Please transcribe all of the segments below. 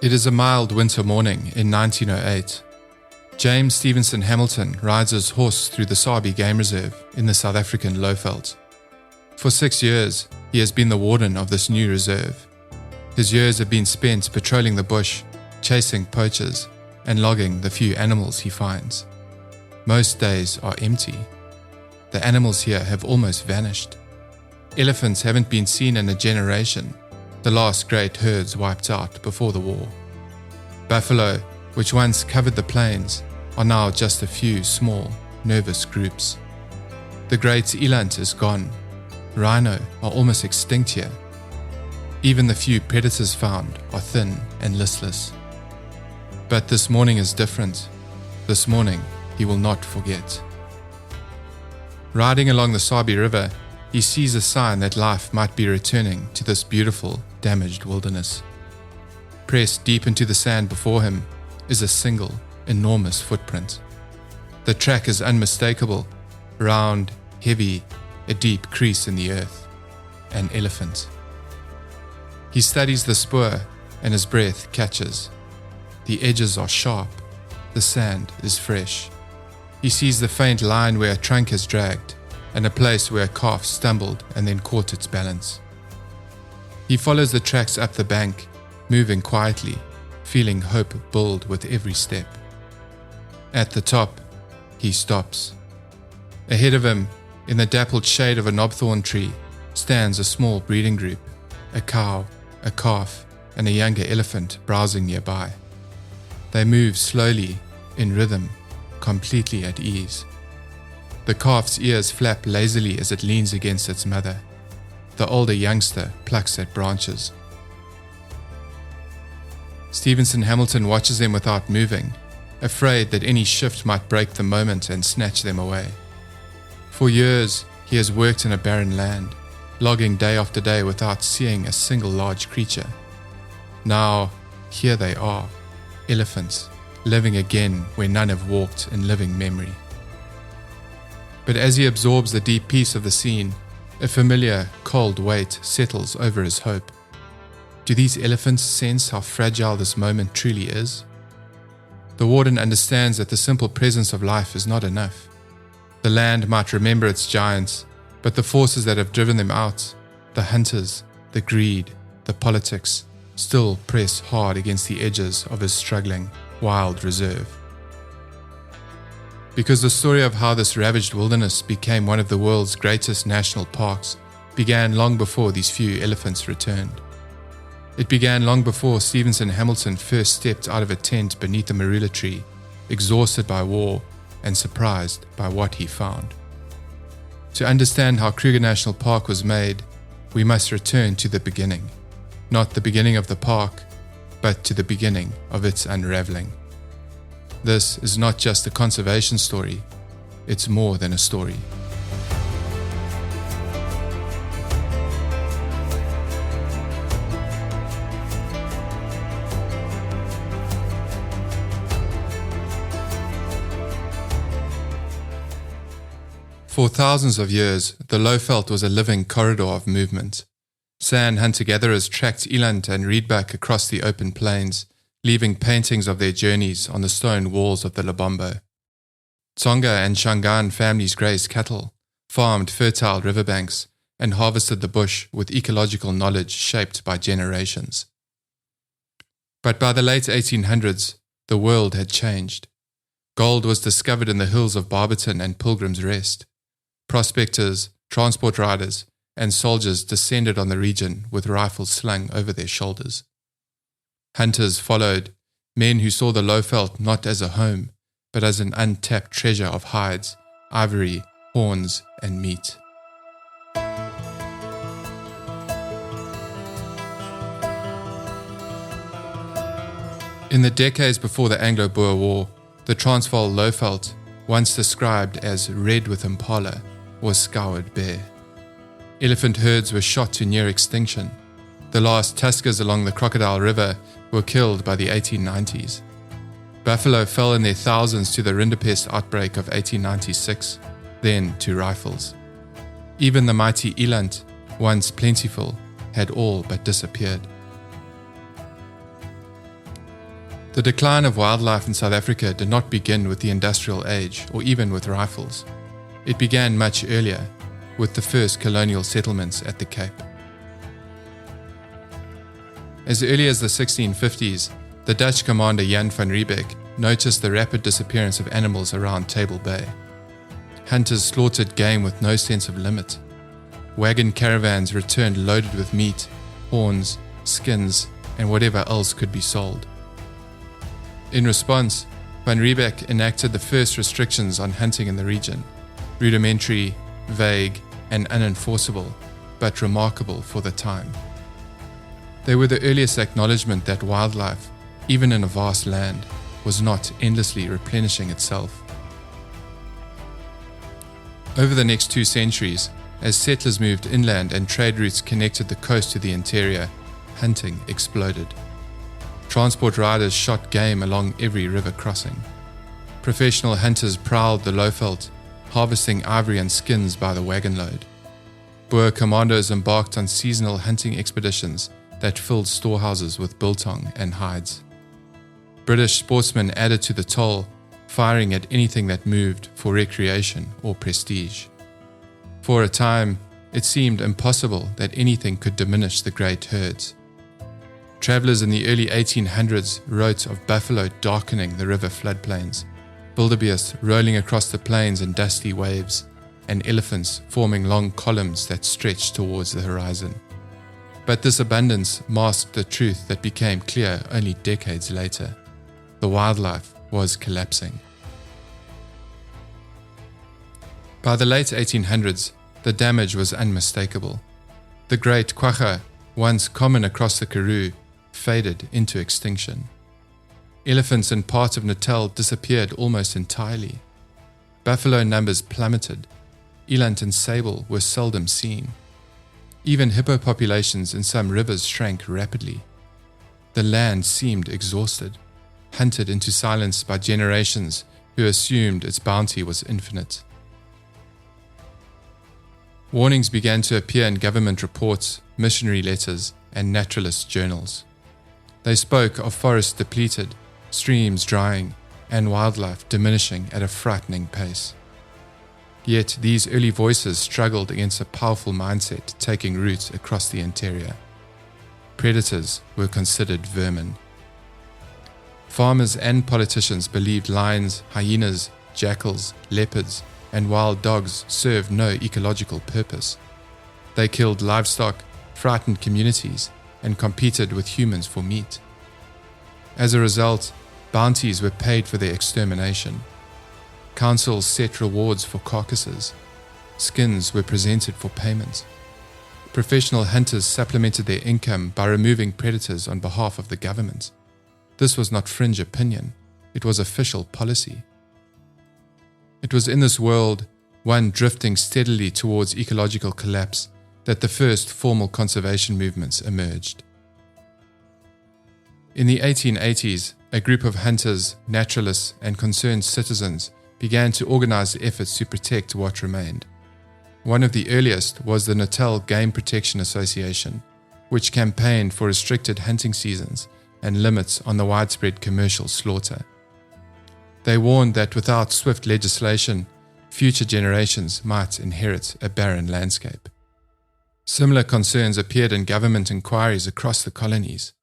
It is a mild winter morning in 1908. James Stevenson-Hamilton rides his horse through the Sabi Game Reserve in the South African Lowveld. For 6 years, he has been the warden of this new reserve. His years have been spent patrolling the bush, chasing poachers, and logging the few animals he finds. Most days are empty. The animals here have almost vanished. Elephants haven't been seen in a generation, the last great herds wiped out before the war. Buffalo, which once covered the plains, are now just a few small, nervous groups. The great eland is gone. Rhino are almost extinct here. Even the few predators found are thin and listless. But this morning is different. This morning, he will not forget. Riding along the Sabi River, he sees a sign that life might be returning to this beautiful, damaged wilderness. Pressed deep into the sand before him is a single, enormous footprint. The track is unmistakable, round, heavy, a deep crease in the earth. An elephant. He studies the spoor and his breath catches. The edges are sharp. The sand is fresh. He sees the faint line where a trunk is dragged and a place where a calf stumbled and then caught its balance. He follows the tracks up the bank, moving quietly, feeling hope build with every step. At the top, he stops. Ahead of him, in the dappled shade of a knobthorn tree, stands a small breeding group, a cow, a calf, and a younger elephant browsing nearby. They move slowly, in rhythm, completely at ease. The calf's ears flap lazily as it leans against its mother. The older youngster plucks at branches. Stevenson-Hamilton watches them without moving, afraid that any shift might break the moment and snatch them away. For years, he has worked in a barren land, logging day after day without seeing a single large creature. Now, here they are, elephants, living again where none have walked in living memory. But as he absorbs the deep peace of the scene, a familiar, cold weight settles over his hope. Do these elephants sense how fragile this moment truly is? The warden understands that the simple presence of life is not enough. The land might remember its giants, but the forces that have driven them out, the hunters, the greed, the politics, still press hard against the edges of his struggling, wild reserve. Because the story of how this ravaged wilderness became one of the world's greatest national parks began long before these few elephants returned. It began long before Stevenson-Hamilton first stepped out of a tent beneath a marula tree, exhausted by war and surprised by what he found. To understand how Kruger National Park was made, we must return to the beginning. Not the beginning of the park, but to the beginning of its unraveling. This is not just a conservation story, it's more than a story. For thousands of years, the Lowveld was a living corridor of movement. San hunter-gatherers tracked eland and reedbuck across the open plains, leaving paintings of their journeys on the stone walls of the Lebombo. Tsonga and Shangaan families grazed cattle, farmed fertile riverbanks, and harvested the bush with ecological knowledge shaped by generations. But by the late 1800s, the world had changed. Gold was discovered in the hills of Barberton and Pilgrim's Rest. Prospectors, transport riders, and soldiers descended on the region with rifles slung over their shoulders. Hunters followed, men who saw the Lowveld not as a home, but as an untapped treasure of hides, ivory, horns, and meat. In the decades before the Anglo-Boer War, the Transvaal Lowveld, once described as red with impala, was scoured bare. Elephant herds were shot to near extinction. The last tuskers along the Crocodile River were killed by the 1890s. Buffalo fell in their thousands to the rinderpest outbreak of 1896, then to rifles. Even the mighty eland, once plentiful, had all but disappeared. The decline of wildlife in South Africa did not begin with the industrial age or even with rifles. It began much earlier, with the first colonial settlements at the Cape. As early as the 1650s, the Dutch commander Jan van Riebeck noticed the rapid disappearance of animals around Table Bay. Hunters slaughtered game with no sense of limit. Wagon caravans returned loaded with meat, horns, skins, and whatever else could be sold. In response, van Riebeck enacted the first restrictions on hunting in the region, rudimentary, vague, and unenforceable, but remarkable for the time. They were the earliest acknowledgement that wildlife, even in a vast land, was not endlessly replenishing itself. Over the next 2 centuries, as settlers moved inland and trade routes connected the coast to the interior, hunting exploded. Transport riders shot game along every river crossing. Professional hunters prowled the Lowveld, harvesting ivory and skins by the wagon load. Boer commandos embarked on seasonal hunting expeditions that filled storehouses with biltong and hides. British sportsmen added to the toll, firing at anything that moved for recreation or prestige. For a time, it seemed impossible that anything could diminish the great herds. Travelers in the early 1800s wrote of buffalo darkening the river floodplains, wildebeest rolling across the plains in dusty waves, and elephants forming long columns that stretched towards the horizon. But this abundance masked the truth that became clear only decades later. The wildlife was collapsing. By the late 1800s, the damage was unmistakable. The great quagga, once common across the Karoo, faded into extinction. Elephants in parts of Natal disappeared almost entirely. Buffalo numbers plummeted. Eland and sable were seldom seen. Even hippo populations in some rivers shrank rapidly. The land seemed exhausted, hunted into silence by generations who assumed its bounty was infinite. Warnings began to appear in government reports, missionary letters, and naturalist journals. They spoke of forests depleted, streams drying, and wildlife diminishing at a frightening pace. Yet these early voices struggled against a powerful mindset taking root across the interior. Predators were considered vermin. Farmers and politicians believed lions, hyenas, jackals, leopards, and wild dogs served no ecological purpose. They killed livestock, frightened communities, and competed with humans for meat. As a result, bounties were paid for their extermination. Councils set rewards for carcasses. Skins were presented for payment. Professional hunters supplemented their income by removing predators on behalf of the government. This was not fringe opinion, it was official policy. It was in this world, one drifting steadily towards ecological collapse, that the first formal conservation movements emerged. In the 1880s, a group of hunters, naturalists, and concerned citizens began to organize efforts to protect what remained. One of the earliest was the Natal Game Protection Association, which campaigned for restricted hunting seasons and limits on the widespread commercial slaughter. They warned that without swift legislation, future generations might inherit a barren landscape. Similar concerns appeared in government inquiries across the colonies.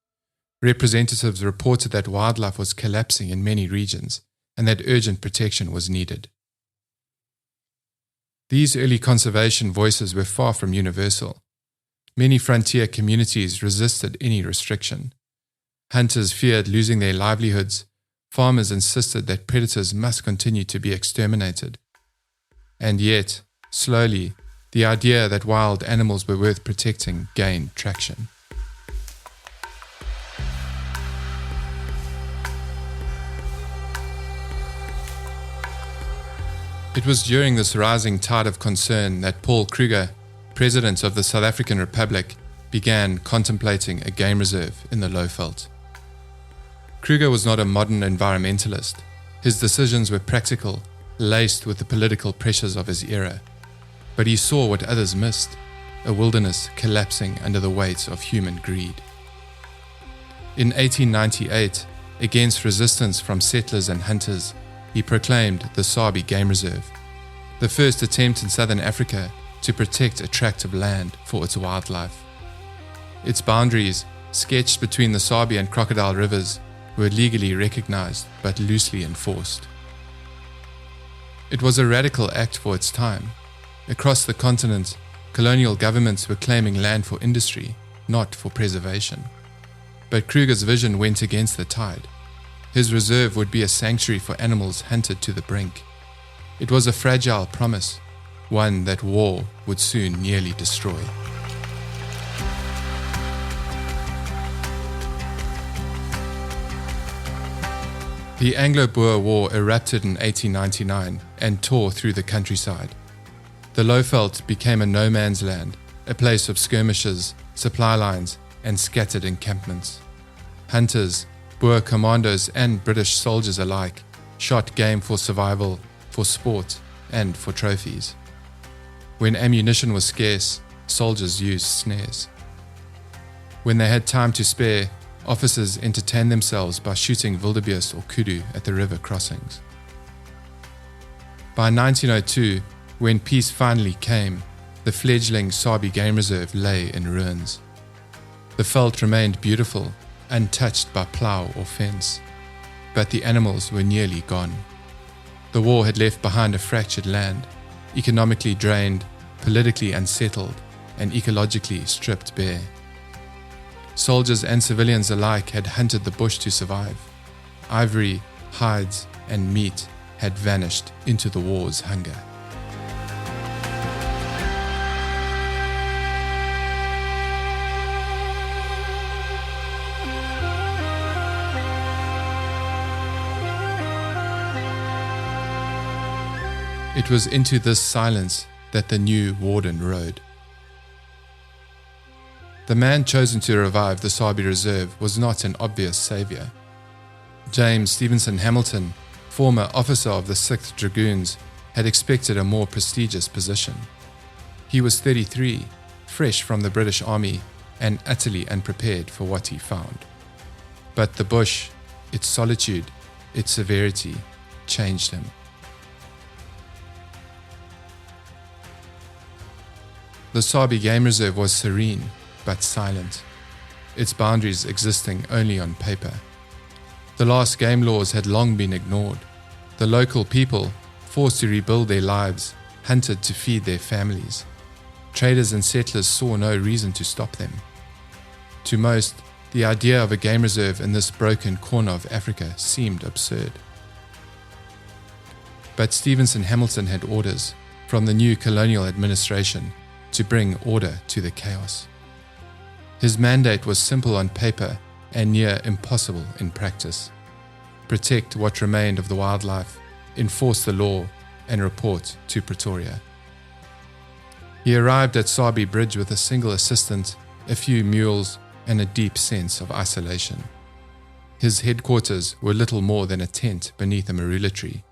Representatives reported that wildlife was collapsing in many regions and that urgent protection was needed. These early conservation voices were far from universal. Many frontier communities resisted any restriction. Hunters feared losing their livelihoods. Farmers insisted that predators must continue to be exterminated. And yet, slowly, the idea that wild animals were worth protecting gained traction. It was during this rising tide of concern that Paul Kruger, President of the South African Republic, began contemplating a game reserve in the Lowveld. Kruger was not a modern environmentalist. His decisions were practical, laced with the political pressures of his era. But he saw what others missed, a wilderness collapsing under the weight of human greed. In 1898, Against resistance from settlers and hunters, he proclaimed the Sabi Game Reserve, the first attempt in southern Africa to protect a tract of land for its wildlife. Its boundaries, sketched between the Sabi and Crocodile rivers, were legally recognized but loosely enforced. It was a radical act for its time. Across the continent, colonial governments were claiming land for industry, not for preservation. But Kruger's vision went against the tide. His reserve would be a sanctuary for animals hunted to the brink. It was a fragile promise, one that war would soon nearly destroy. The Anglo-Boer War erupted in 1899 and tore through the countryside. The Lowveld became a no-man's land, a place of skirmishes, supply lines, and scattered encampments. Hunters, Boer commandos, and British soldiers alike shot game for survival, for sport, and for trophies. When ammunition was scarce, soldiers used snares. When they had time to spare, officers entertained themselves by shooting wildebeest or kudu at the river crossings. By 1902, when peace finally came, the fledgling Sabi Game Reserve lay in ruins. The veld remained beautiful, untouched by plough or fence, but the animals were nearly gone. The war had left behind a fractured land, economically drained, politically unsettled, and ecologically stripped bare. Soldiers and civilians alike had hunted the bush to survive. Ivory, hides, and meat had vanished into the war's hunger. It was into this silence that the new warden rode. The man chosen to revive the Sabi Reserve was not an obvious saviour. James Stevenson-Hamilton, former officer of the 6th Dragoons, had expected a more prestigious position. He was 33, fresh from the British Army, and utterly unprepared for what he found. But the bush, its solitude, its severity, changed him. The Sabi Game Reserve was serene, but silent, its boundaries existing only on paper. The last game laws had long been ignored. The local people, forced to rebuild their lives, hunted to feed their families. Traders and settlers saw no reason to stop them. To most, the idea of a game reserve in this broken corner of Africa seemed absurd. But Stevenson-Hamilton had orders from the new colonial administration to bring order to the chaos. His mandate was simple on paper and near impossible in practice. Protect what remained of the wildlife, enforce the law, and report to Pretoria. He arrived at Sabi Bridge with a single assistant, a few mules, and a deep sense of isolation. His headquarters were little more than a tent beneath a marula tree.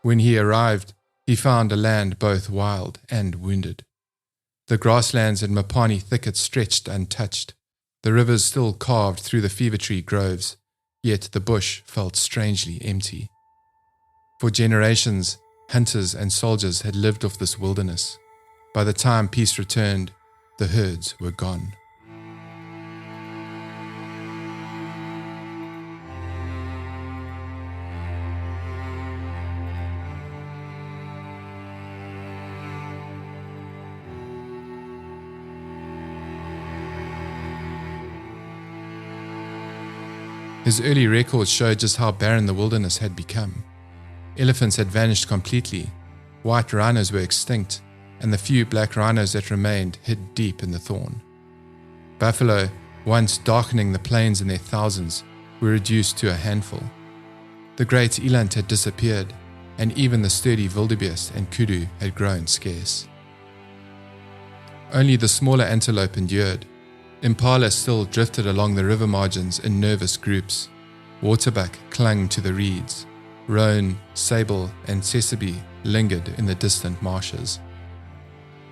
When he arrived, he found a land both wild and wounded. The grasslands and mapani thickets stretched untouched, the rivers still carved through the fever tree groves, yet the bush felt strangely empty. For generations, hunters and soldiers had lived off this wilderness. By the time peace returned, the herds were gone. His early records showed just how barren the wilderness had become. Elephants had vanished completely, white rhinos were extinct, and the few black rhinos that remained hid deep in the thorn. Buffalo, once darkening the plains in their thousands, were reduced to a handful. The great eland had disappeared, and even the sturdy wildebeest and kudu had grown scarce. Only the smaller antelope endured. Impala still drifted along the river margins in nervous groups. Waterbuck clung to the reeds. Roan, sable, and tsessebe lingered in the distant marshes.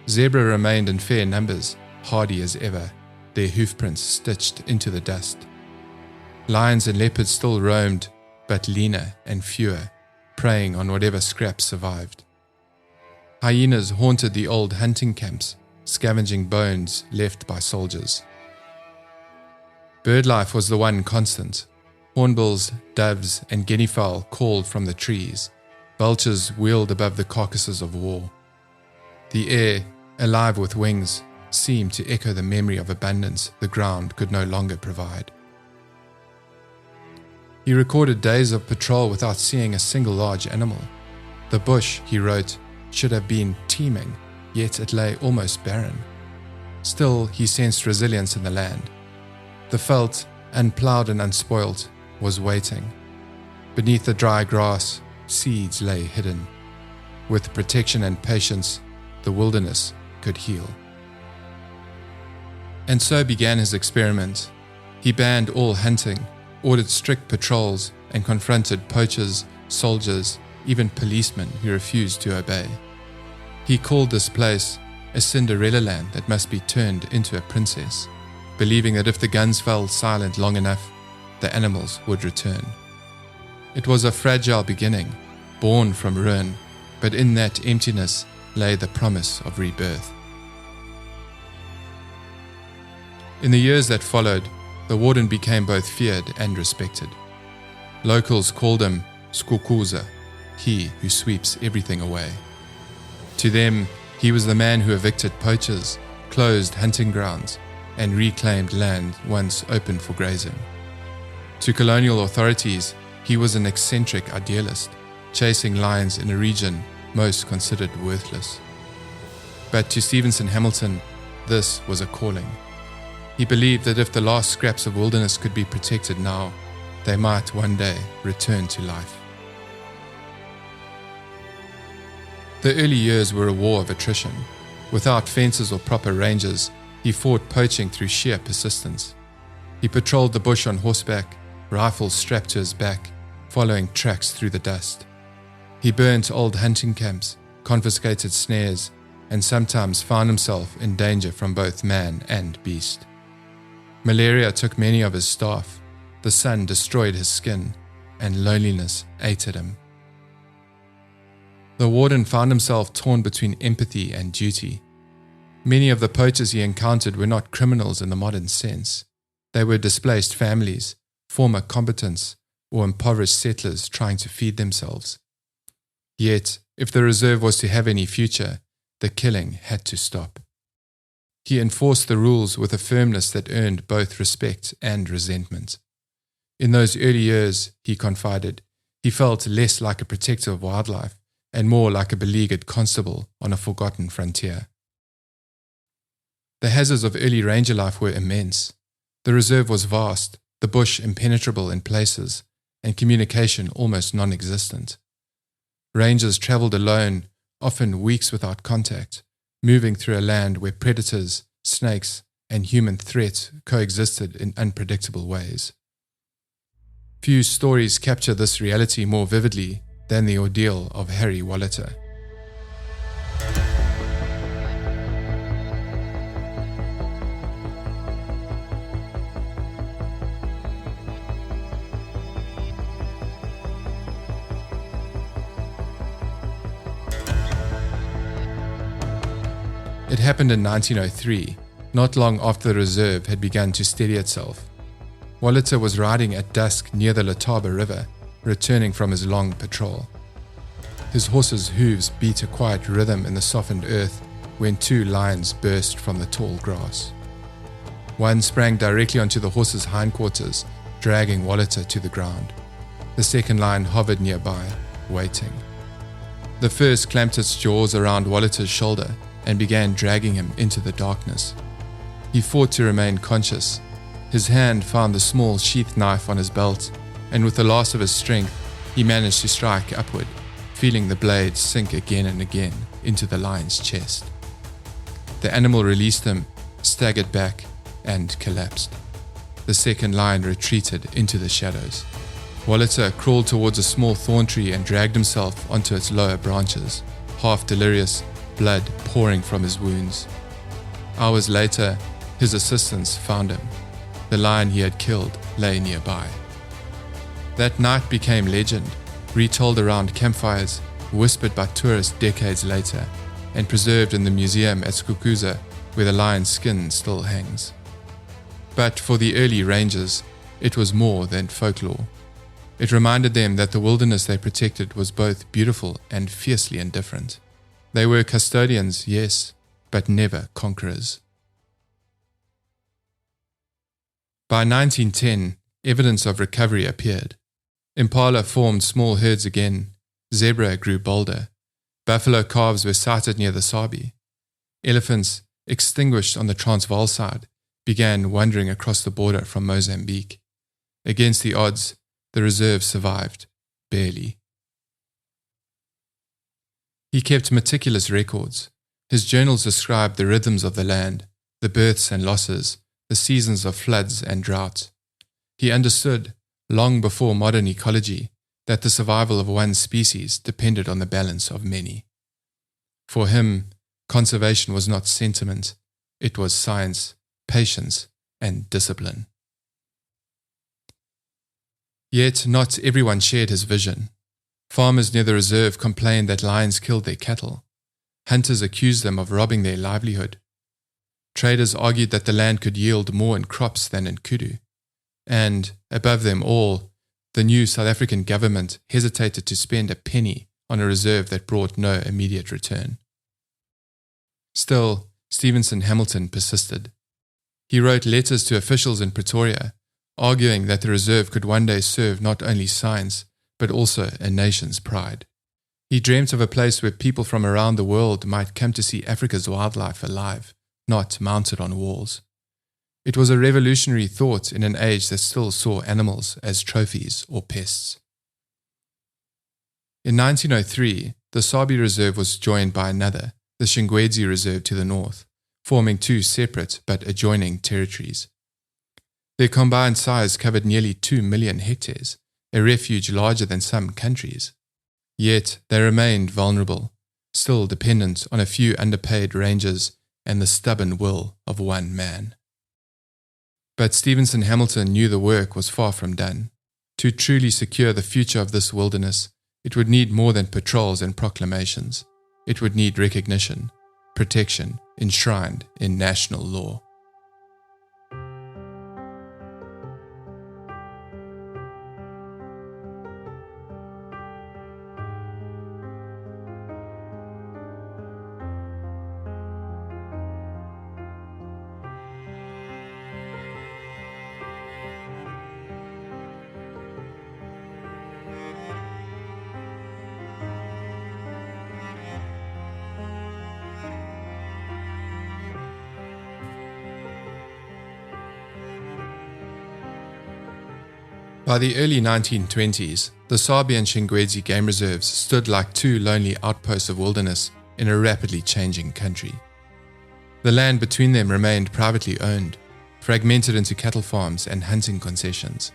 Zebra remained in fair numbers, hardy as ever, their hoofprints stitched into the dust. Lions and leopards still roamed, but leaner and fewer, preying on whatever scraps survived. Hyenas haunted the old hunting camps, scavenging bones left by soldiers. Bird life was the one constant. Hornbills, doves, and guinea fowl called from the trees. Vultures wheeled above the carcasses of war. The air, alive with wings, seemed to echo the memory of abundance the ground could no longer provide. He recorded days of patrol without seeing a single large animal. The bush, he wrote, should have been teeming, yet it lay almost barren. Still, he sensed resilience in the land. The veldt, unploughed and unspoilt, was waiting. Beneath the dry grass, seeds lay hidden. With protection and patience, the wilderness could heal. And so began his experiment. He banned all hunting, ordered strict patrols, and confronted poachers, soldiers, even policemen who refused to obey. He called this place a Cinderella land that must be turned into a princess, believing that if the guns fell silent long enough, the animals would return. It was a fragile beginning, born from ruin, but in that emptiness lay the promise of rebirth. In the years that followed, the warden became both feared and respected. Locals called him Skukuza, he who sweeps everything away. To them, he was the man who evicted poachers, closed hunting grounds, and reclaimed land once open for grazing. To colonial authorities, he was an eccentric idealist, chasing lions in a region most considered worthless. But to Stevenson-Hamilton, this was a calling. He believed that if the last scraps of wilderness could be protected now, they might one day return to life. The early years were a war of attrition. Without fences or proper rangers, he fought poaching through sheer persistence. He patrolled the bush on horseback, rifles strapped to his back, following tracks through the dust. He burnt old hunting camps, confiscated snares, and sometimes found himself in danger from both man and beast. Malaria took many of his staff, the sun destroyed his skin, and loneliness ate at him. The warden found himself torn between empathy and duty. Many of the poachers he encountered were not criminals in the modern sense. They were displaced families, former combatants, or impoverished settlers trying to feed themselves. Yet, if the reserve was to have any future, the killing had to stop. He enforced the rules with a firmness that earned both respect and resentment. In those early years, he confided, he felt less like a protector of wildlife and more like a beleaguered constable on a forgotten frontier. The hazards of early ranger life were immense. The reserve was vast, the bush impenetrable in places, and communication almost non-existent. Rangers travelled alone, often weeks without contact, moving through a land where predators, snakes, and human threats coexisted in unpredictable ways. Few stories capture this reality more vividly than the ordeal of Harry Wallater. It happened in 1903, not long after the reserve had begun to steady itself. Wallater was riding at dusk near the Letaba River, returning from his long patrol. His horse's hooves beat a quiet rhythm in the softened earth when two lions burst from the tall grass. One sprang directly onto the horse's hindquarters, dragging Wallater to the ground. The second lion hovered nearby, waiting. The first clamped its jaws around Wallater's shoulder and began dragging him into the darkness. He fought to remain conscious. His hand found the small sheath knife on his belt, and with the last of his strength, he managed to strike upward, feeling the blade sink again and again into the lion's chest. The animal released him, staggered back, and collapsed. The second lion retreated into the shadows. Wallater crawled towards a small thorn tree and dragged himself onto its lower branches, half delirious, blood pouring from his wounds. Hours later, his assistants found him. The lion he had killed lay nearby. That night became legend, retold around campfires, whispered by tourists decades later, and preserved in the museum at Skukuza, where the lion's skin still hangs. But for the early rangers, it was more than folklore. It reminded them that the wilderness they protected was both beautiful and fiercely indifferent. They were custodians, yes, but never conquerors. By 1910, evidence of recovery appeared. Impala formed small herds again, zebra grew bolder, buffalo calves were sighted near the Sabi. Elephants, extinguished on the Transvaal side, began wandering across the border from Mozambique. Against the odds, the reserve survived, barely. He kept meticulous records. His journals described the rhythms of the land, the births and losses, the seasons of floods and drought. He understood, long before modern ecology, that the survival of one species depended on the balance of many. For him, conservation was not sentiment, it was science, patience, and discipline. Yet not everyone shared his vision. Farmers near the reserve complained that lions killed their cattle. Hunters accused them of robbing their livelihood. Traders argued that the land could yield more in crops than in kudu. And, above them all, the new South African government hesitated to spend a penny on a reserve that brought no immediate return. Still, Stevenson-Hamilton persisted. He wrote letters to officials in Pretoria, arguing that the reserve could one day serve not only science, but also a nation's pride. He dreamt of a place where people from around the world might come to see Africa's wildlife alive, not mounted on walls. It was a revolutionary thought in an age that still saw animals as trophies or pests. In 1903, the Sabi Reserve was joined by another, the Xingwedzi Reserve to the north, forming two separate but adjoining territories. Their combined size covered nearly 2 million hectares, a refuge larger than some countries. Yet they remained vulnerable, still dependent on a few underpaid rangers and the stubborn will of one man. But Stevenson-Hamilton knew the work was far from done. To truly secure the future of this wilderness, it would need more than patrols and proclamations. It would need recognition, protection enshrined in national law. By the early 1920s, the Sabi and Xingwedzi Game Reserves stood like two lonely outposts of wilderness in a rapidly changing country. The land between them remained privately owned, fragmented into cattle farms and hunting concessions.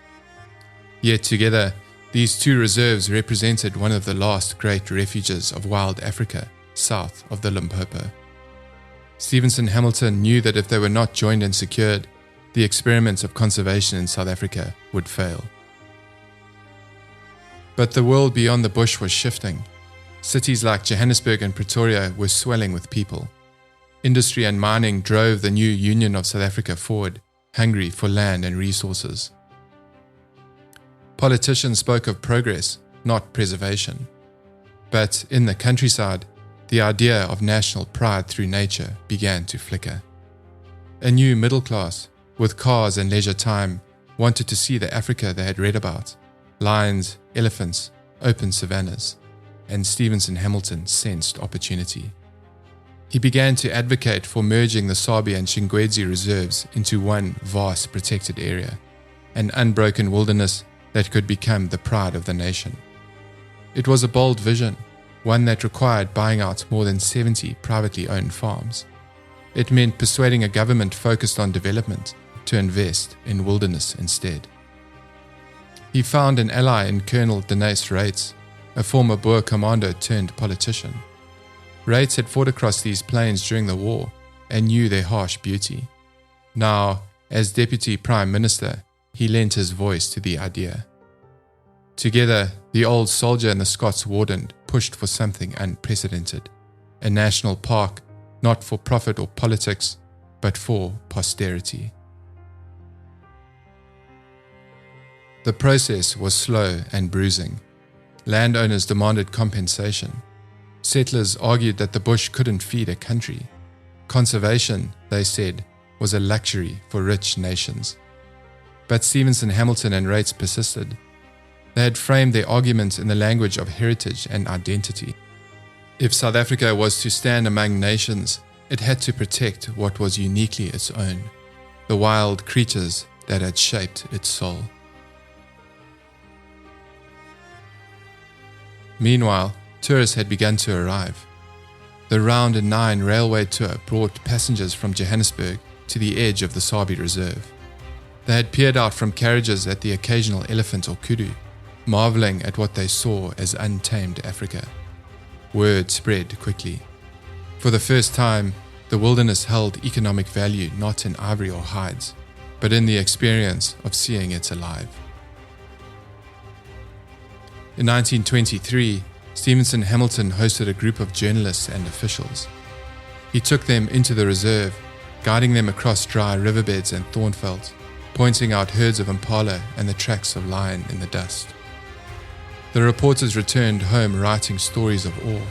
Yet together, these two reserves represented one of the last great refuges of wild Africa south of the Limpopo. Stevenson-Hamilton knew that if they were not joined and secured, the experiments of conservation in South Africa would fail. But the world beyond the bush was shifting. Cities like Johannesburg and Pretoria were swelling with people. Industry and mining drove the new Union of South Africa forward, hungry for land and resources. Politicians spoke of progress, not preservation. But in the countryside, the idea of national pride through nature began to flicker. A new middle class, with cars and leisure time, wanted to see the Africa they had read about. Lions, elephants, open savannas, and Stevenson-Hamilton sensed opportunity. He began to advocate for merging the Sabi and Xingwedzi reserves into one vast protected area, an unbroken wilderness that could become the pride of the nation. It was a bold vision, one that required buying out more than 70 privately owned farms. It meant persuading a government focused on development to invest in wilderness instead. He found an ally in Colonel Denace Rates, a former Boer commando turned politician. Rates had fought across these plains during the war and knew their harsh beauty. Now, as Deputy Prime Minister, he lent his voice to the idea. Together, the old soldier and the Scots warden pushed for something unprecedented, a national park, not for profit or politics, but for posterity. The process was slow and bruising. Landowners demanded compensation. Settlers argued that the bush couldn't feed a country. Conservation, they said, was a luxury for rich nations. But Stevenson-Hamilton and Rates persisted. They had framed their arguments in the language of heritage and identity. If South Africa was to stand among nations, it had to protect what was uniquely its own, the wild creatures that had shaped its soul. Meanwhile, tourists had begun to arrive. The Round and Nine railway tour brought passengers from Johannesburg to the edge of the Sabi Reserve. They had peered out from carriages at the occasional elephant or kudu, marveling at what they saw as untamed Africa. Word spread quickly. For the first time, the wilderness held economic value not in ivory or hides, but in the experience of seeing it alive. In 1923, Stevenson-Hamilton hosted a group of journalists and officials. He took them into the reserve, guiding them across dry riverbeds and thornvelds, pointing out herds of impala and the tracks of lion in the dust. The reporters returned home writing stories of awe,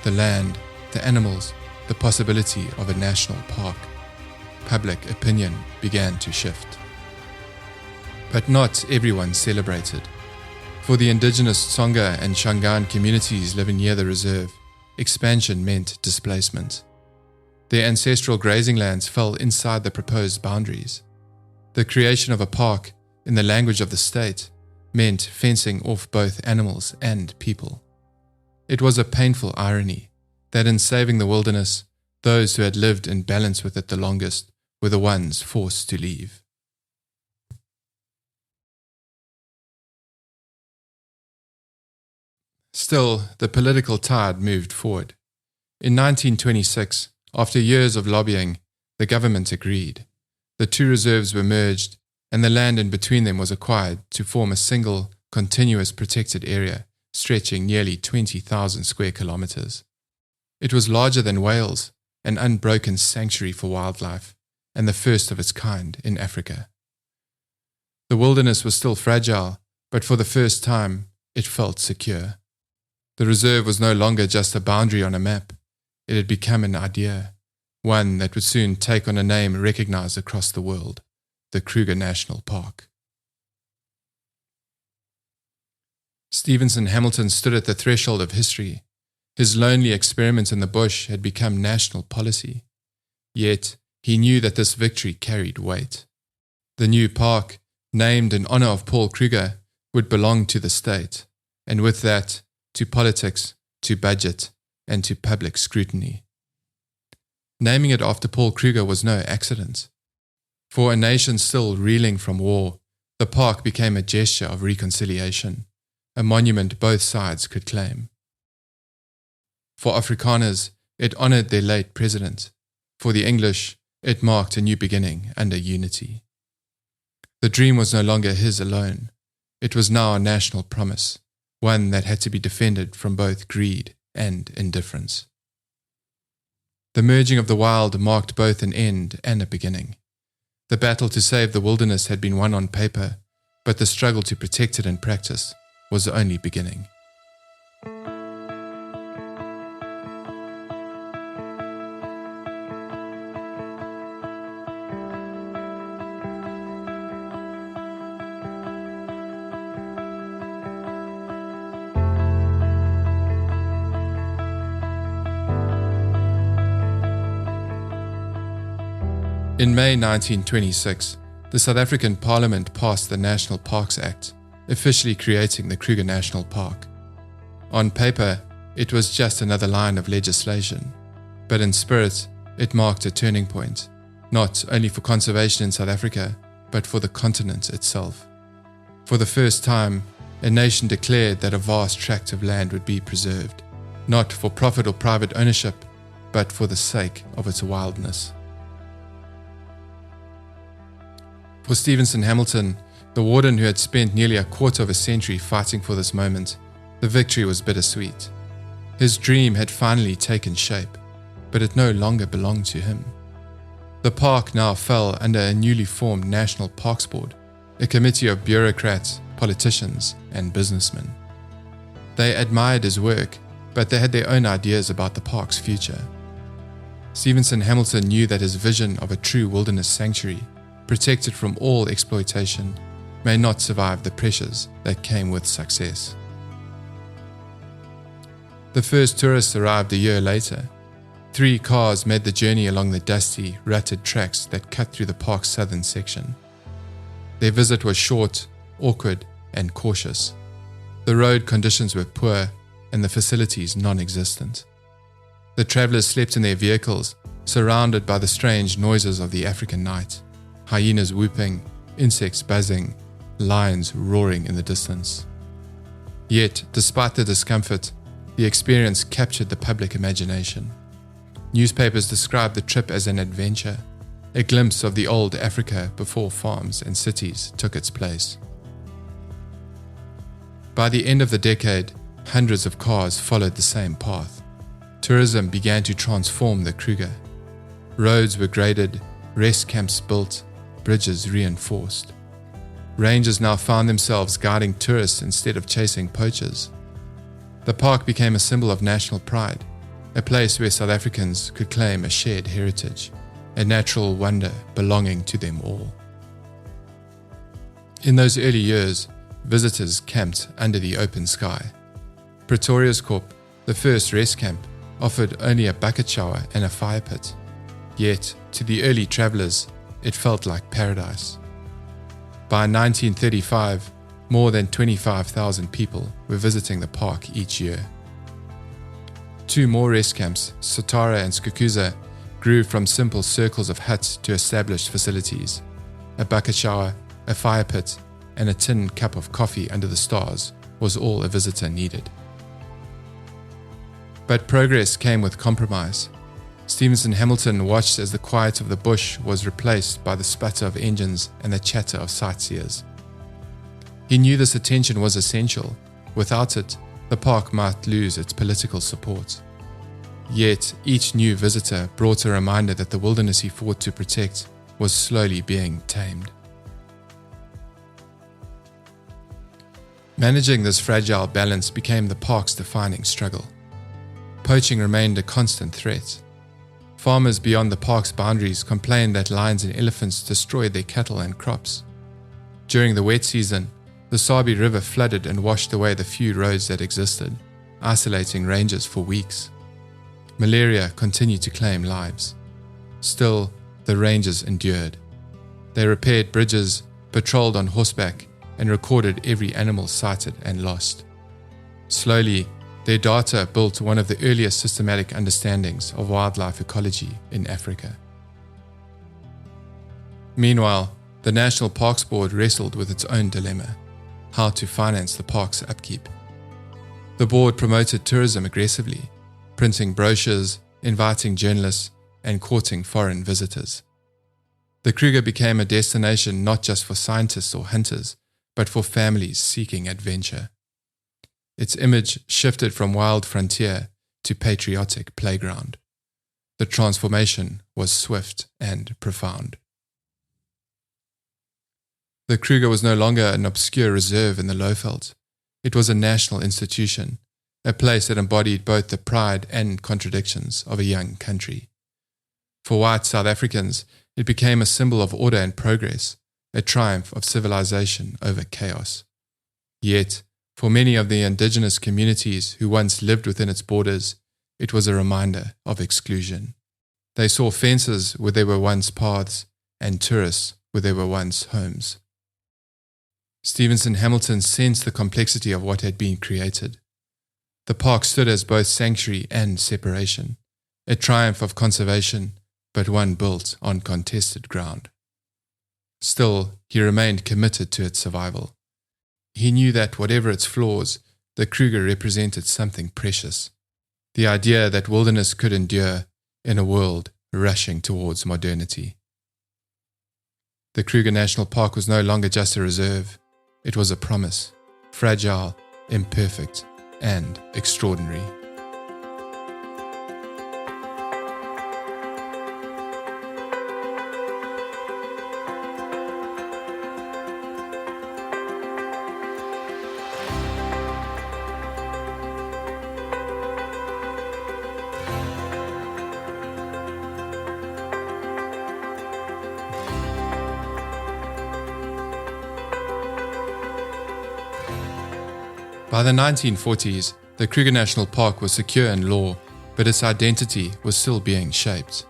the land, the animals, the possibility of a national park. Public opinion began to shift. But not everyone celebrated. For the indigenous Tsonga and Shangaan communities living near the reserve, expansion meant displacement. Their ancestral grazing lands fell inside the proposed boundaries. The creation of a park, in the language of the state, meant fencing off both animals and people. It was a painful irony that in saving the wilderness, those who had lived in balance with it the longest were the ones forced to leave. Still, the political tide moved forward. In 1926, after years of lobbying, the government agreed. The two reserves were merged, and the land in between them was acquired to form a single, continuous protected area stretching nearly 20,000 square kilometers. It was larger than Wales, an unbroken sanctuary for wildlife, and the first of its kind in Africa. The wilderness was still fragile, but for the first time, it felt secure. The reserve was no longer just a boundary on a map. It had become an idea, one that would soon take on a name recognized across the world, the Kruger National Park. Stevenson-Hamilton stood at the threshold of history. His lonely experiment in the bush had become national policy. Yet, he knew that this victory carried weight. The new park, named in honor of Paul Kruger, would belong to the state, and with that, to politics, to budget, and to public scrutiny. Naming it after Paul Kruger was no accident. For a nation still reeling from war, the park became a gesture of reconciliation, a monument both sides could claim. For Afrikaners, it honored their late president. For the English, it marked a new beginning under unity. The dream was no longer his alone. It was now a national promise, one that had to be defended from both greed and indifference. The merging of the wild marked both an end and a beginning. The battle to save the wilderness had been won on paper, but the struggle to protect it in practice was only beginning. In May 1926, the South African Parliament passed the National Parks Act, officially creating the Kruger National Park. On paper, it was just another line of legislation, but in spirit, it marked a turning point, not only for conservation in South Africa, but for the continent itself. For the first time, a nation declared that a vast tract of land would be preserved, not for profit or private ownership, but for the sake of its wildness. For Stevenson-Hamilton, The warden, who had spent nearly a quarter of a century fighting for this moment, the victory was bittersweet. His dream had finally taken shape, but it no longer belonged to him. The park now fell under a newly formed National Parks Board, a committee of bureaucrats, politicians, and businessmen. They admired his work, but they had their own ideas about the park's future. Stevenson-Hamilton knew that his vision of a true wilderness sanctuary, protected from all exploitation, may not survive the pressures that came with success. The first tourists arrived a year later. 3 cars made the journey along the dusty, rutted tracks that cut through the park's southern section. Their visit was short, awkward, and cautious. The road conditions were poor and the facilities non-existent. The travelers slept in their vehicles, surrounded by the strange noises of the African night: hyenas whooping, insects buzzing, lions roaring in the distance. Yet, despite the discomfort, the experience captured the public imagination. Newspapers described the trip as an adventure, a glimpse of the old Africa before farms and cities took its place. By the end of the decade, hundreds of cars followed the same path. Tourism began to transform the Kruger. Roads were graded, rest camps built, bridges reinforced. Rangers now found themselves guiding tourists instead of chasing poachers. The park became a symbol of national pride, a place where South Africans could claim a shared heritage, a natural wonder belonging to them all. In those early years, visitors camped under the open sky. Pretoria's Corp, the first rest camp, offered only a bucket shower and a fire pit. Yet, to the early travelers, it felt like paradise. By 1935, more than 25,000 people were visiting the park each year. 2 more rest camps, Sotara and Skukuza, grew from simple circles of huts to established facilities. A bucket shower, a fire pit, and a tin cup of coffee under the stars was all a visitor needed. But progress came with compromise. Stevenson-Hamilton watched as the quiet of the bush was replaced by the sputter of engines and the chatter of sightseers. He knew this attention was essential. Without it, the park might lose its political support. Yet, each new visitor brought a reminder that the wilderness he fought to protect was slowly being tamed. Managing this fragile balance became the park's defining struggle. Poaching remained a constant threat. Farmers beyond the park's boundaries complained that lions and elephants destroyed their cattle and crops. During the wet season, the Sabi River flooded and washed away the few roads that existed, isolating rangers for weeks. Malaria continued to claim lives. Still, the rangers endured. They repaired bridges, patrolled on horseback, and recorded every animal sighted and lost. Slowly, their data built one of the earliest systematic understandings of wildlife ecology in Africa. Meanwhile, the National Parks Board wrestled with its own dilemma: how to finance the park's upkeep. The board promoted tourism aggressively, printing brochures, inviting journalists, and courting foreign visitors. The Kruger became a destination not just for scientists or hunters, but for families seeking adventure. Its image shifted from wild frontier to patriotic playground. The transformation was swift and profound. The Kruger was no longer an obscure reserve in the Lowveld. It was a national institution, a place that embodied both the pride and contradictions of a young country. For white South Africans, it became a symbol of order and progress, a triumph of civilization over chaos. Yet, for many of the indigenous communities who once lived within its borders, it was a reminder of exclusion. They saw fences where there were once paths and tourists where there were once homes. Stevenson-Hamilton sensed the complexity of what had been created. The park stood as both sanctuary and separation, a triumph of conservation, but one built on contested ground. Still, he remained committed to its survival. He knew that whatever its flaws, the Kruger represented something precious, the idea that wilderness could endure in a world rushing towards modernity. The Kruger National Park was no longer just a reserve. It was a promise, fragile, imperfect, and extraordinary. By the 1940s, the Kruger National Park was secure in law, but its identity was still being shaped.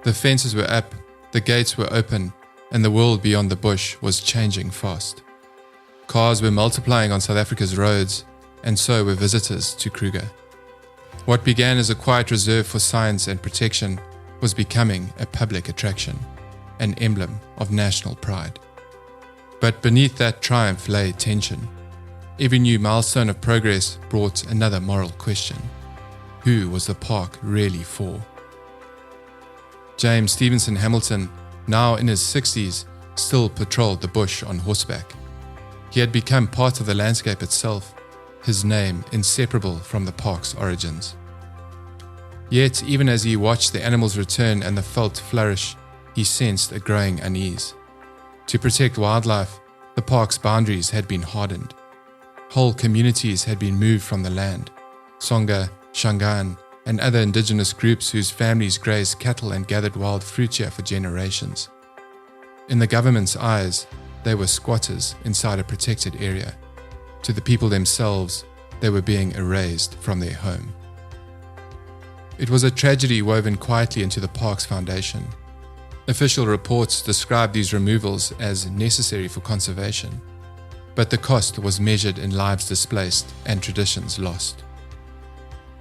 The fences were up, the gates were open, and the world beyond the bush was changing fast. Cars were multiplying on South Africa's roads, and so were visitors to Kruger. What began as a quiet reserve for science and protection was becoming a public attraction, an emblem of national pride. But beneath that triumph lay tension. Every new milestone of progress brought another moral question. Who was the park really for? James Stevenson-Hamilton, now in his 60s, still patrolled the bush on horseback. He had become part of the landscape itself, his name inseparable from the park's origins. Yet, even as he watched the animals return and the veldt flourish, he sensed a growing unease. To protect wildlife, the park's boundaries had been hardened. Whole communities had been moved from the land. Songa, Shangaan, and other indigenous groups whose families grazed cattle and gathered wild fruit here for generations. In the government's eyes, they were squatters inside a protected area. To the people themselves, they were being erased from their home. It was a tragedy woven quietly into the park's foundation. Official reports described these removals as necessary for conservation, but the cost was measured in lives displaced and traditions lost.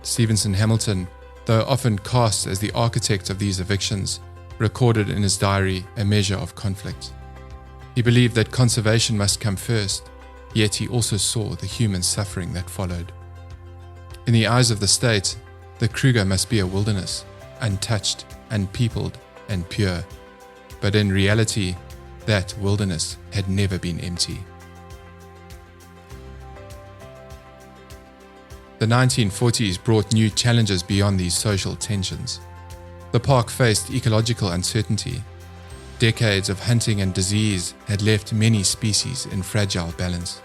Stevenson-Hamilton, though often cast as the architect of these evictions, recorded in his diary a measure of conflict. He believed that conservation must come first, yet he also saw the human suffering that followed. In the eyes of the state, the Kruger must be a wilderness, untouched, unpeopled, and pure. But in reality, that wilderness had never been empty. The 1940s brought new challenges beyond these social tensions. The park faced ecological uncertainty. Decades of hunting and disease had left many species in fragile balance.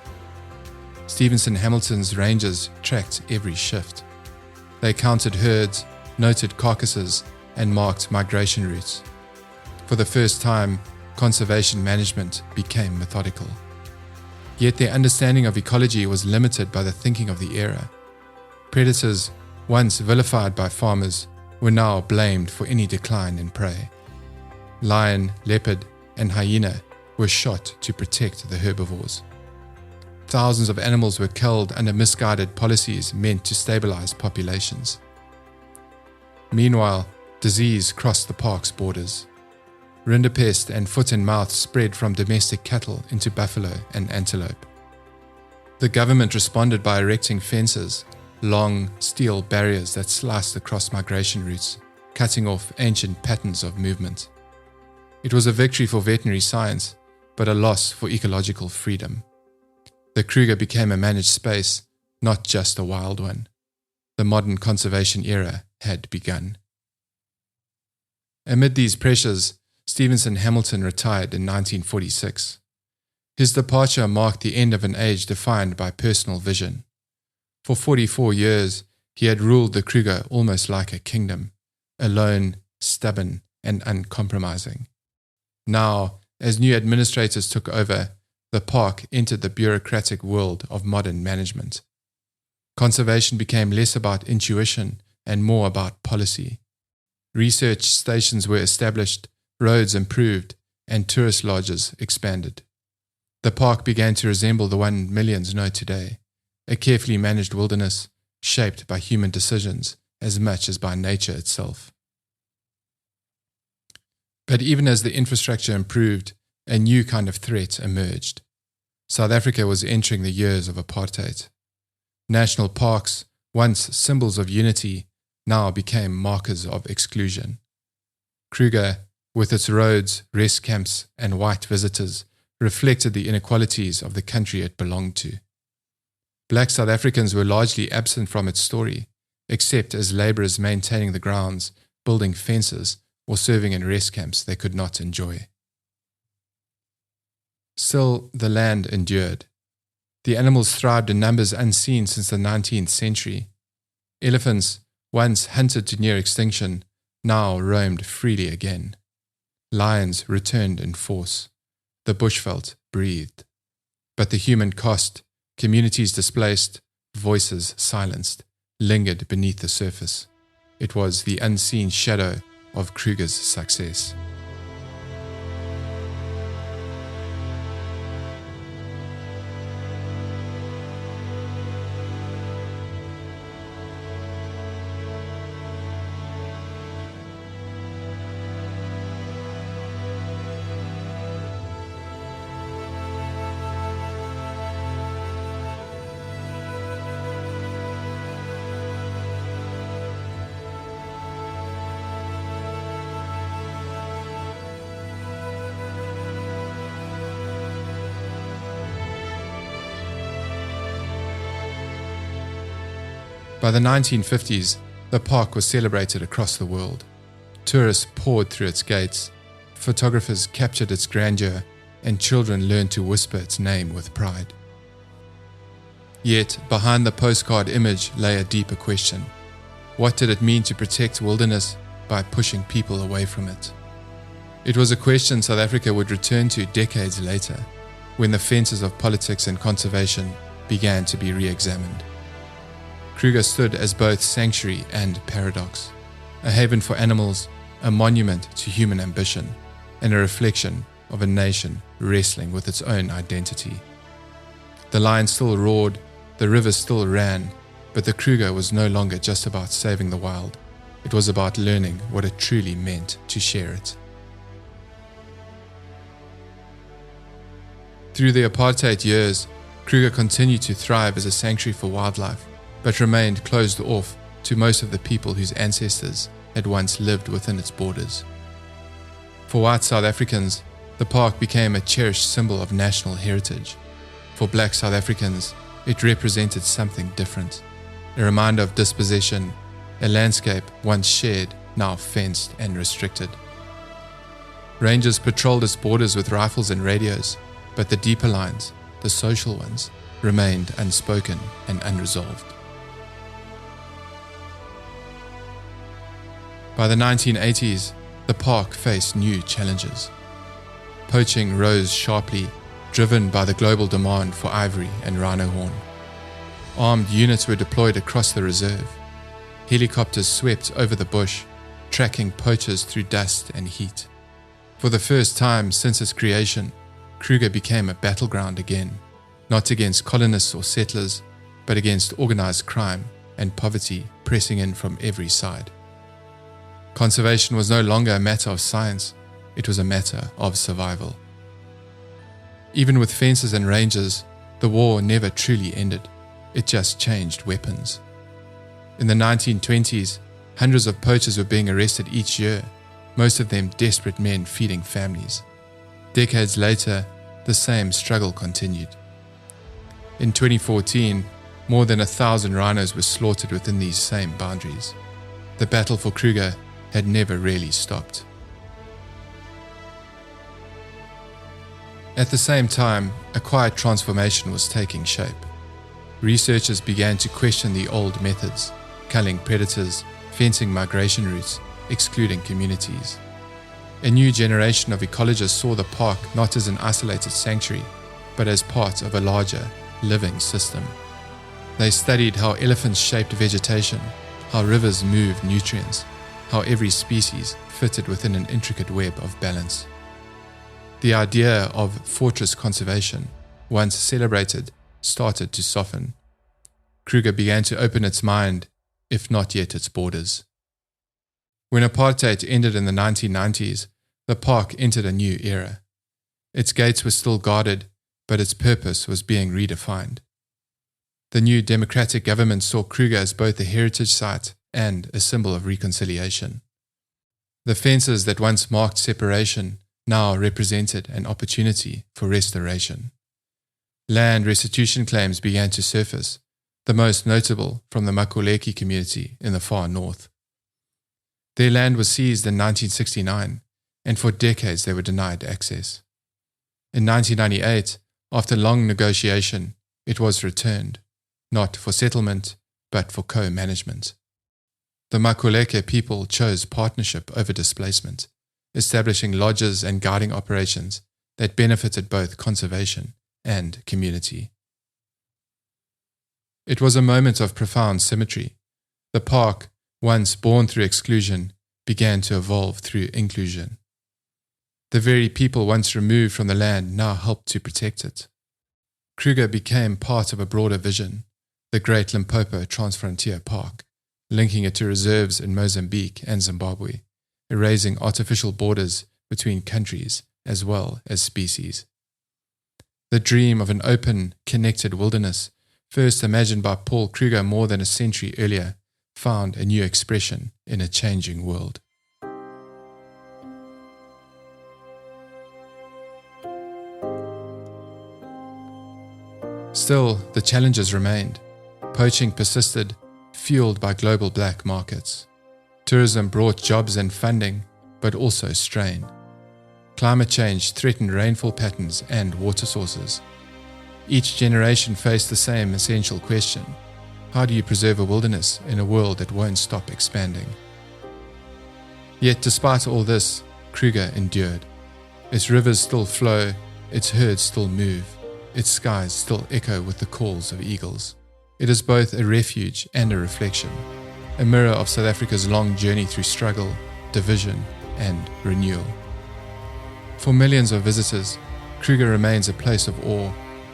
Stevenson-Hamilton's rangers tracked every shift. They counted herds, noted carcasses, and marked migration routes. For the first time, conservation management became methodical. Yet their understanding of ecology was limited by the thinking of the era. Predators, once vilified by farmers, were now blamed for any decline in prey. Lion, leopard, and hyena were shot to protect the herbivores. Thousands of animals were killed under misguided policies meant to stabilize populations. Meanwhile, disease crossed the park's borders. Rinderpest and foot-and-mouth spread from domestic cattle into buffalo and antelope. The government responded by erecting fences, long steel barriers that sliced across migration routes, cutting off ancient patterns of movement. It was a victory for veterinary science, but a loss for ecological freedom. The Kruger became a managed space, not just a wild one. The modern conservation era had begun. Amid these pressures, Stevenson-Hamilton retired in 1946. His departure marked the end of an age defined by personal vision. For 44 years, he had ruled the Kruger almost like a kingdom, alone, stubborn, and uncompromising. Now, as new administrators took over, the park entered the bureaucratic world of modern management. Conservation became less about intuition and more about policy. Research stations were established, roads improved, and tourist lodges expanded. The park began to resemble the one millions know today, a carefully managed wilderness shaped by human decisions as much as by nature itself. But even as the infrastructure improved, a new kind of threat emerged. South Africa was entering the years of apartheid. National parks, once symbols of unity, now became markers of exclusion. Kruger, with its roads, rest camps, and white visitors, reflected the inequalities of the country it belonged to. Black South Africans were largely absent from its story, except as labourers maintaining the grounds, building fences, or serving in rest camps they could not enjoy. Still, the land endured. The animals thrived in numbers unseen since the 19th century. Elephants, once hunted to near extinction, now roamed freely again. Lions returned in force. The bushveld breathed. But the human cost, communities displaced, voices silenced, lingered beneath the surface. It was the unseen shadow of Kruger's success. By the 1950s, the park was celebrated across the world. Tourists poured through its gates, photographers captured its grandeur, and children learned to whisper its name with pride. Yet, behind the postcard image lay a deeper question. What did it mean to protect wilderness by pushing people away from it? It was a question South Africa would return to decades later, when the fences of politics and conservation began to be re-examined. Kruger stood as both sanctuary and paradox, a haven for animals, a monument to human ambition, and a reflection of a nation wrestling with its own identity. The lion still roared, the river still ran, but the Kruger was no longer just about saving the wild. It was about learning what it truly meant to share it. Through the apartheid years, Kruger continued to thrive as a sanctuary for wildlife, but remained closed off to most of the people whose ancestors had once lived within its borders. For white South Africans, the park became a cherished symbol of national heritage. For black South Africans, it represented something different, a reminder of dispossession, a landscape once shared, now fenced and restricted. Rangers patrolled its borders with rifles and radios, but the deeper lines, the social ones, remained unspoken and unresolved. By the 1980s, the park faced new challenges. Poaching rose sharply, driven by the global demand for ivory and rhino horn. Armed units were deployed across the reserve. Helicopters swept over the bush, tracking poachers through dust and heat. For the first time since its creation, Kruger became a battleground again, not against colonists or settlers, but against organized crime and poverty pressing in from every side. Conservation was no longer a matter of science, it was a matter of survival. Even with fences and rangers, the war never truly ended, it just changed weapons. In the 1920s, hundreds of poachers were being arrested each year, most of them desperate men feeding families. Decades later, the same struggle continued. In 2014, more than 1,000 rhinos were slaughtered within these same boundaries. The battle for Kruger had never really stopped. At the same time, a quiet transformation was taking shape. Researchers began to question the old methods, culling predators, fencing migration routes, excluding communities. A new generation of ecologists saw the park not as an isolated sanctuary, but as part of a larger, living system. They studied how elephants shaped vegetation, how rivers moved nutrients, how every species fitted within an intricate web of balance. The idea of fortress conservation, once celebrated, started to soften. Kruger began to open its mind, if not yet its borders. When apartheid ended in the 1990s, the park entered a new era. Its gates were still guarded, but its purpose was being redefined. The new democratic government saw Kruger as both a heritage site and a symbol of reconciliation. The fences that once marked separation now represented an opportunity for restoration. Land restitution claims began to surface, the most notable from the Makuleke community in the far north. Their land was seized in 1969, and for decades they were denied access. In 1998, after long negotiation, it was returned, not for settlement, but for co-management. The Makuleke people chose partnership over displacement, establishing lodges and guarding operations that benefited both conservation and community. It was a moment of profound symmetry. The park, once born through exclusion, began to evolve through inclusion. The very people once removed from the land now helped to protect it. Kruger became part of a broader vision, the Great Limpopo Transfrontier Park, linking it to reserves in Mozambique and Zimbabwe, erasing artificial borders between countries as well as species. The dream of an open, connected wilderness, first imagined by Paul Kruger more than a century earlier, found a new expression in a changing world. Still, the challenges remained. Poaching persisted, fueled by global black markets. Tourism brought jobs and funding, but also strain. Climate change threatened rainfall patterns and water sources. Each generation faced the same essential question: how do you preserve a wilderness in a world that won't stop expanding? Yet despite all this, Kruger endured. Its rivers still flow, its herds still move, its skies still echo with the calls of eagles. It is both a refuge and a reflection, a mirror of South Africa's long journey through struggle, division, and renewal. For millions of visitors, Kruger remains a place of awe,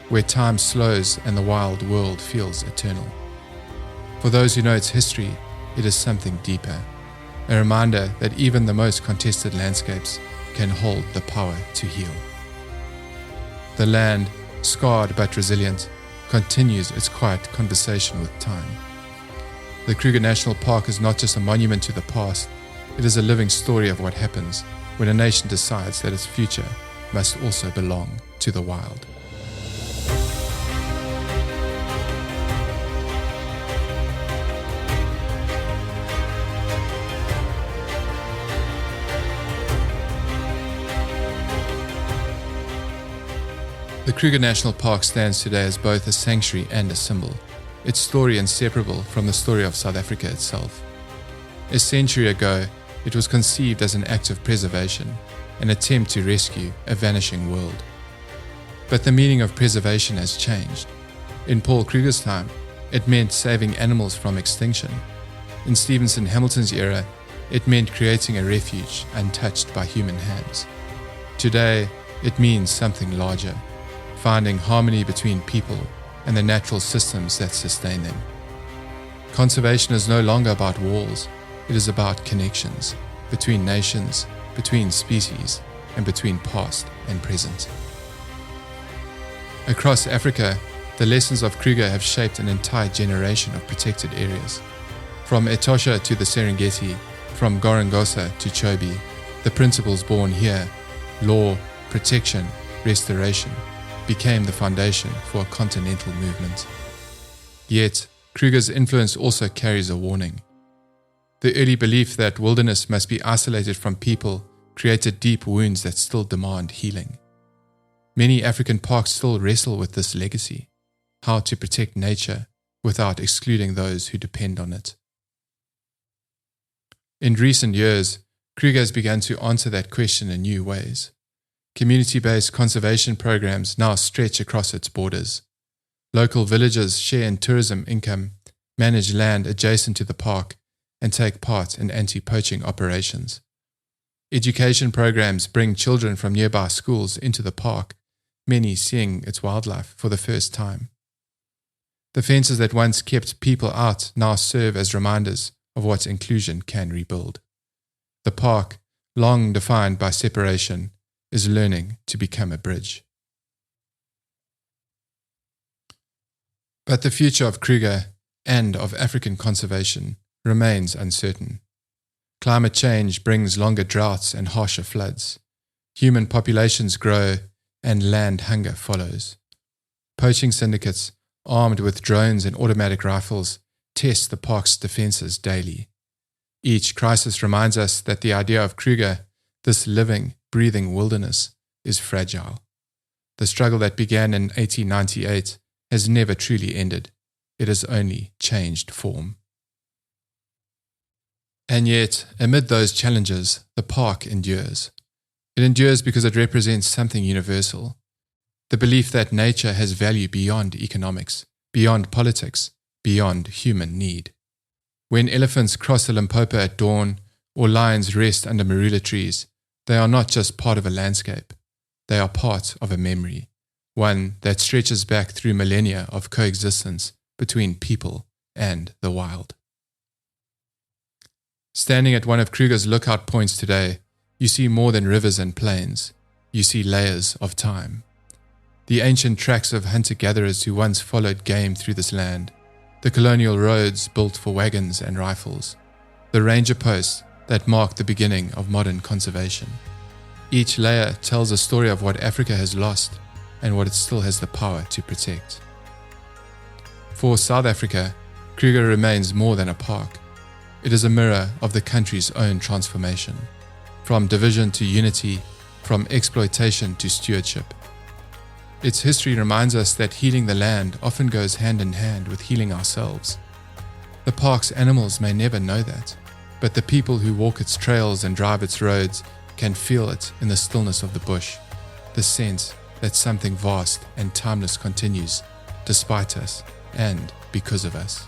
where time slows and the wild world feels eternal. For those who know its history, it is something deeper, a reminder that even the most contested landscapes can hold the power to heal. The land, scarred but resilient, continues its quiet conversation with time. The Kruger National Park is not just a monument to the past, it is a living story of what happens when a nation decides that its future must also belong to the wild. The Kruger National Park stands today as both a sanctuary and a symbol, its story inseparable from the story of South Africa itself. A century ago, it was conceived as an act of preservation, an attempt to rescue a vanishing world. But the meaning of preservation has changed. In Paul Kruger's time, it meant saving animals from extinction. In Stevenson-Hamilton's era, it meant creating a refuge untouched by human hands. Today, it means something larger, finding harmony between people and the natural systems that sustain them. Conservation is no longer about walls, it is about connections between nations, between species, and between past and present. Across Africa, the lessons of Kruger have shaped an entire generation of protected areas. From Etosha to the Serengeti, from Gorongosa to Chobe, the principles born here, law, protection, restoration, became the foundation for a continental movement. Yet, Kruger's influence also carries a warning. The early belief that wilderness must be isolated from people created deep wounds that still demand healing. Many African parks still wrestle with this legacy, how to protect nature without excluding those who depend on it. In recent years, Kruger has begun to answer that question in new ways. Community-based conservation programs now stretch across its borders. Local villages share in tourism income, manage land adjacent to the park, and take part in anti-poaching operations. Education programs bring children from nearby schools into the park, many seeing its wildlife for the first time. The fences that once kept people out now serve as reminders of what inclusion can rebuild. The park, long defined by separation, is learning to become a bridge. But the future of Kruger and of African conservation remains uncertain. Climate change brings longer droughts and harsher floods. Human populations grow and land hunger follows. Poaching syndicates, armed with drones and automatic rifles, test the park's defenses daily. Each crisis reminds us that the idea of Kruger, this living, breathing wilderness, is fragile. The struggle that began in 1898 has never truly ended. It has only changed form. And yet, amid those challenges, the park endures. It endures because it represents something universal. The belief that nature has value beyond economics, beyond politics, beyond human need. When elephants cross the Limpopo at dawn, or lions rest under marula trees, they are not just part of a landscape. They are part of a memory, one that stretches back through millennia of coexistence between people and the wild. Standing at one of Kruger's lookout points today, you see more than rivers and plains. You see layers of time. The ancient tracks of hunter-gatherers who once followed game through this land, the colonial roads built for wagons and rifles, the ranger posts that mark the beginning of modern conservation. Each layer tells a story of what Africa has lost and what it still has the power to protect. For South Africa, Kruger remains more than a park. It is a mirror of the country's own transformation, from division to unity, from exploitation to stewardship. Its history reminds us that healing the land often goes hand in hand with healing ourselves. The park's animals may never know that, but the people who walk its trails and drive its roads can feel it in the stillness of the bush, the sense that something vast and timeless continues despite us and because of us.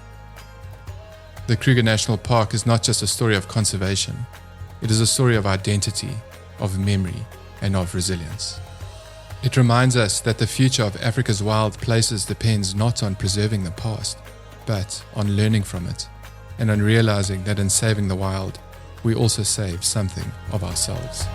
The Kruger National Park is not just a story of conservation. It is a story of identity, of memory, and of resilience. It reminds us that the future of Africa's wild places depends not on preserving the past, but on learning from it, and on realizing that in saving the wild, we also save something of ourselves.